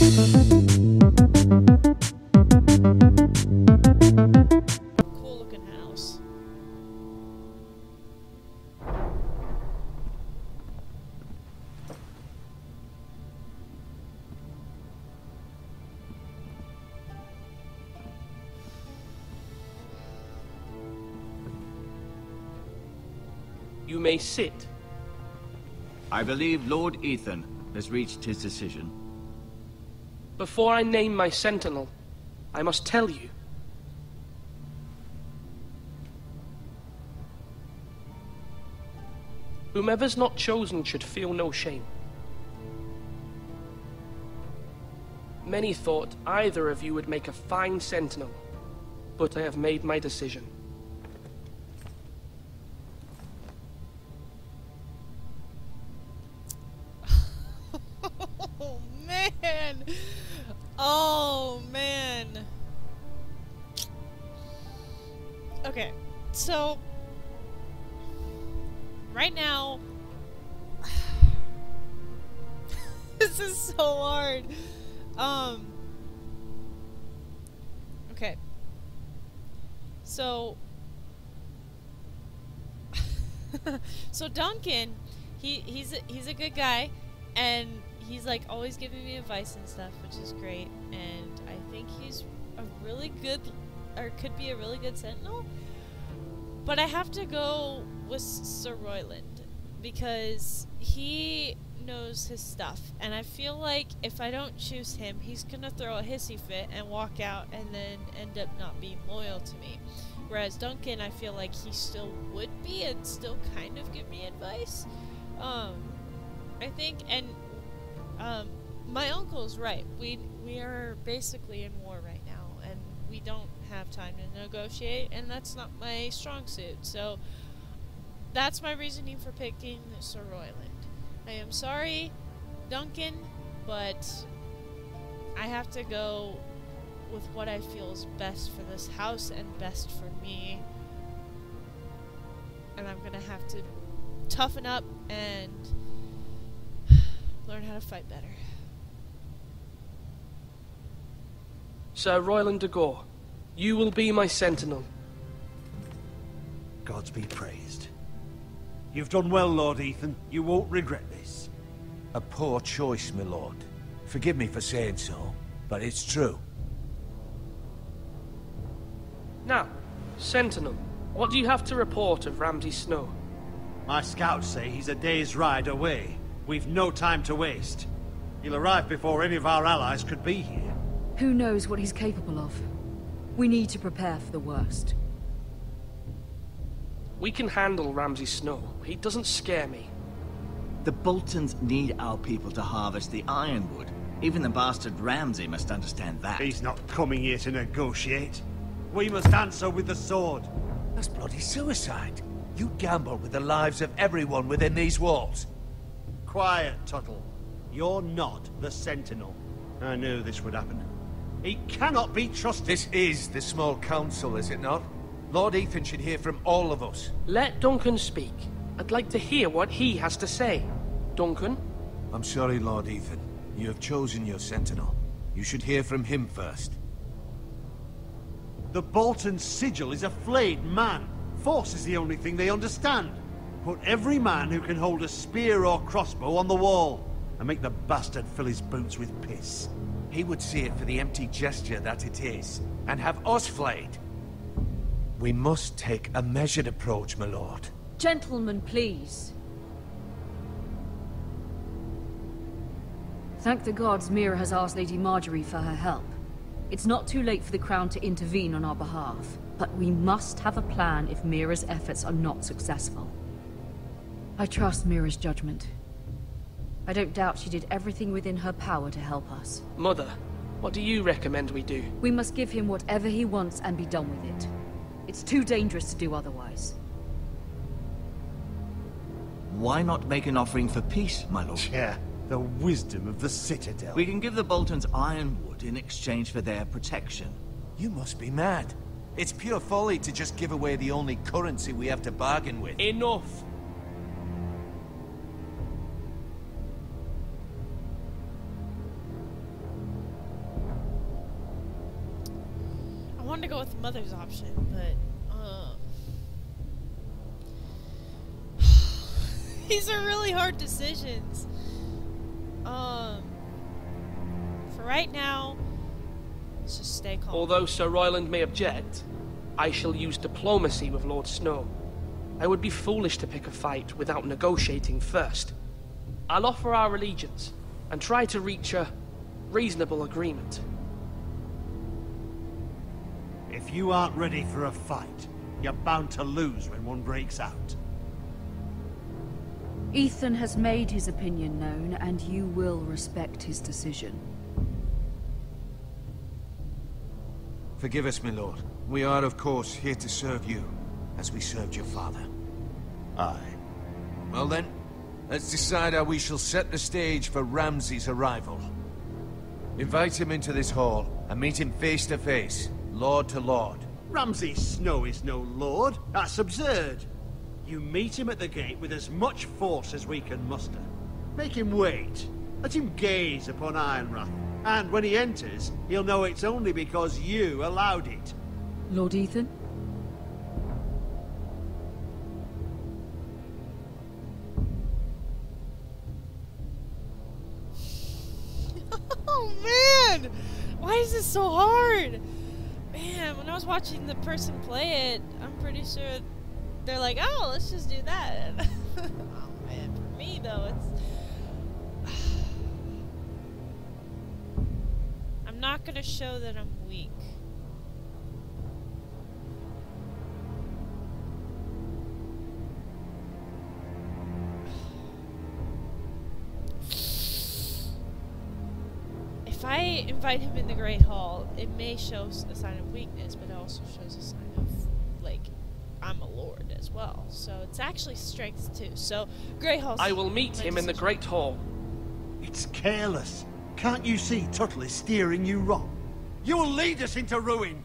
Cool looking house. You may sit. I believe Lord Ethan has reached his decision. Before I name my Sentinel, I must tell you. Whomever's not chosen should feel no shame. Many thought either of you would make a fine Sentinel, but I have made my decision. Oh man! Oh man! Okay, so right now, this is so hard. Okay, so so Duncan, he's a good guy, and he's like always giving me advice and stuff, which is great, and I think he's a really good, or could be a really good Sentinel. But I have to go with Sir Royland because he knows his stuff, and I feel like if I don't choose him, he's gonna throw a hissy fit and walk out and then end up not being loyal to me. Whereas Duncan, I feel like he still would be and still kind of give me advice. I think, and my uncle's right. We are basically in war right now, and we don't have time to negotiate, and that's not my strong suit. So that's my reasoning for picking Sir Royland. I am sorry, Duncan, but I have to go with what I feel is best for this house and best for me. And I'm gonna have to toughen up and learn how to fight better. Sir Royland de Gore, you will be my Sentinel. Gods be praised. You've done well, Lord Ethan. You won't regret this. A poor choice, my lord. Forgive me for saying so, but it's true. Now, Sentinel, what do you have to report of Ramsay Snow? My scouts say he's a day's ride away. We've no time to waste. He'll arrive before any of our allies could be here. Who knows what he's capable of? We need to prepare for the worst. We can handle Ramsay Snow. He doesn't scare me. The Boltons need our people to harvest the ironwood. Even the bastard Ramsay must understand that. He's not coming here to negotiate. We must answer with the sword. That's bloody suicide. You gamble with the lives of everyone within these walls. Quiet, Tuttle. You're not the Sentinel. I knew this would happen. He cannot be trusted. This is the small council, is it not? Lord Ethan should hear from all of us. Let Duncan speak. I'd like to hear what he has to say. Duncan? I'm sorry, Lord Ethan. You have chosen your Sentinel. You should hear from him first. The Bolton sigil is a flayed man. Force is the only thing they understand. Put every man who can hold a spear or crossbow on the wall, and make the bastard fill his boots with piss. He would see it for the empty gesture that it is, and have us flayed. We must take a measured approach, my lord. Gentlemen, please. Thank the gods Mira has asked Lady Marjorie for her help. It's not too late for the Crown to intervene on our behalf, but we must have a plan if Mira's efforts are not successful. I trust Mira's judgment. I don't doubt she did everything within her power to help us. Mother, what do you recommend we do? We must give him whatever he wants and be done with it. It's too dangerous to do otherwise. Why not make an offering for peace, my lord? Yeah, the wisdom of the Citadel. We can give the Boltons ironwood in exchange for their protection. You must be mad. It's pure folly to just give away the only currency we have to bargain with. Enough! wanted to go with Mother's option, but these are really hard decisions. For right now, let's just stay calm. Although Sir Royland may object, I shall use diplomacy with Lord Snow. I would be foolish to pick a fight without negotiating first. I'll offer our allegiance and try to reach a reasonable agreement. If you aren't ready for a fight, you're bound to lose when one breaks out. Ethan has made his opinion known, and you will respect his decision. Forgive us, my lord. We are, of course, here to serve you, as we served your father. Aye. Well then, let's decide how we shall set the stage for Ramsay's arrival. Invite him into this hall, and meet him face to face, lord to lord. Ramsay Snow is no lord. That's absurd. You meet him at the gate with as much force as we can muster. Make him wait. Let him gaze upon Ironrath. And when he enters, he'll know it's only because you allowed it. Lord Ethan? Oh man! Why is this so hard? Man, when I was watching the person play it, I'm pretty sure they're like, oh, let's just do that. Oh man, for me though, it's... I'm not gonna show that I'm weak. If I invite him in the Great Hall, it may show a sign of weakness, but it also shows a sign of, like, I'm a lord as well. So it's actually strength too. So, Great Hall. I will meet him in the Great Hall. It's careless. Can't you see Tuttle is steering you wrong? You will lead us into ruin.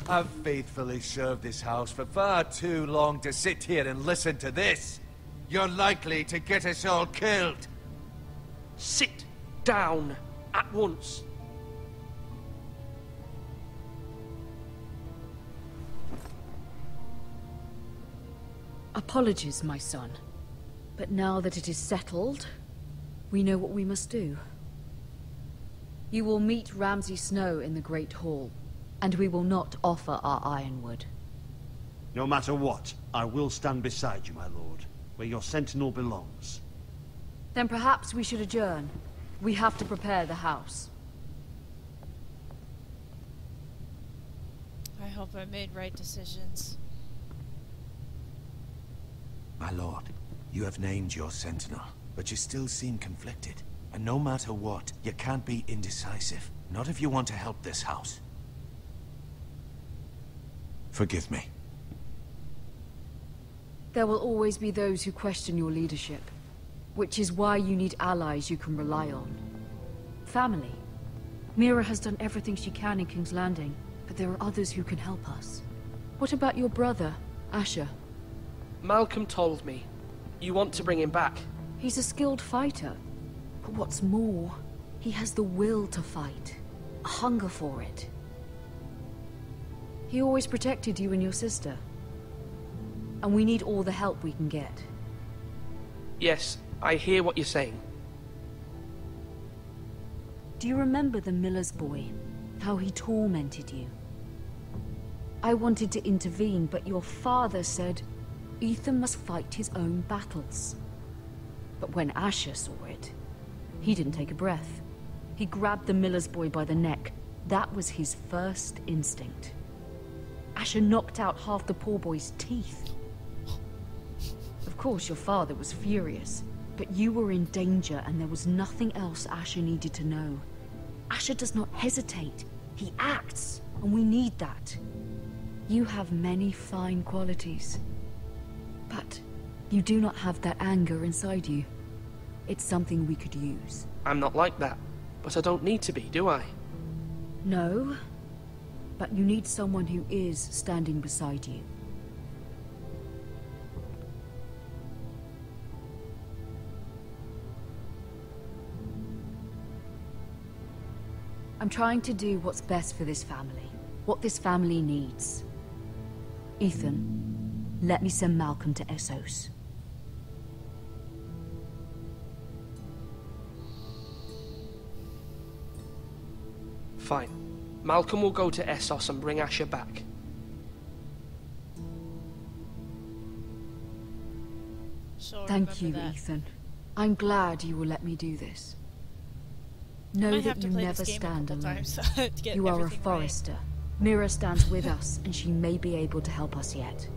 I've faithfully served this house for far too long to sit here and listen to this. You're likely to get us all killed. Sit down at once. Apologies, my son. But now that it is settled, we know what we must do. You will meet Ramsay Snow in the Great Hall, and we will not offer our ironwood. No matter what, I will stand beside you, my lord, where your sentinel belongs. Then perhaps we should adjourn. We have to prepare the house. I hope I made right decisions. My lord, you have named your sentinel, but you still seem conflicted. And no matter what, you can't be indecisive. Not if you want to help this house. Forgive me. There will always be those who question your leadership, which is why you need allies you can rely on. Family. Mira has done everything she can in King's Landing, but there are others who can help us. What about your brother, Asher? Malcolm told me. You want to bring him back. He's a skilled fighter. But what's more, he has the will to fight. A hunger for it. He always protected you and your sister. And we need all the help we can get. Yes, I hear what you're saying. Do you remember the miller's boy? How he tormented you? I wanted to intervene, but your father said Ethan must fight his own battles. But when Asher saw it, he didn't take a breath. He grabbed the miller's boy by the neck. That was his first instinct. Asher knocked out half the poor boy's teeth. Of course, your father was furious, but you were in danger and there was nothing else Asher needed to know. Asher does not hesitate. He acts, and we need that. You have many fine qualities, but you do not have that anger inside you. It's something we could use. I'm not like that, but I don't need to be, do I? No, but you need someone who is standing beside you. I'm trying to do what's best for this family. what this family needs. Ethan, let me send Malcolm to Essos. Fine. Malcolm will go to Essos and bring Asher back. So Thank you, remember that. Ethan. I'm glad you will let me do this. Know Might have that to you play never this game stand a couple alone. times to get You are a everything right. forester. Mira stands with us, and she may be able to help us yet.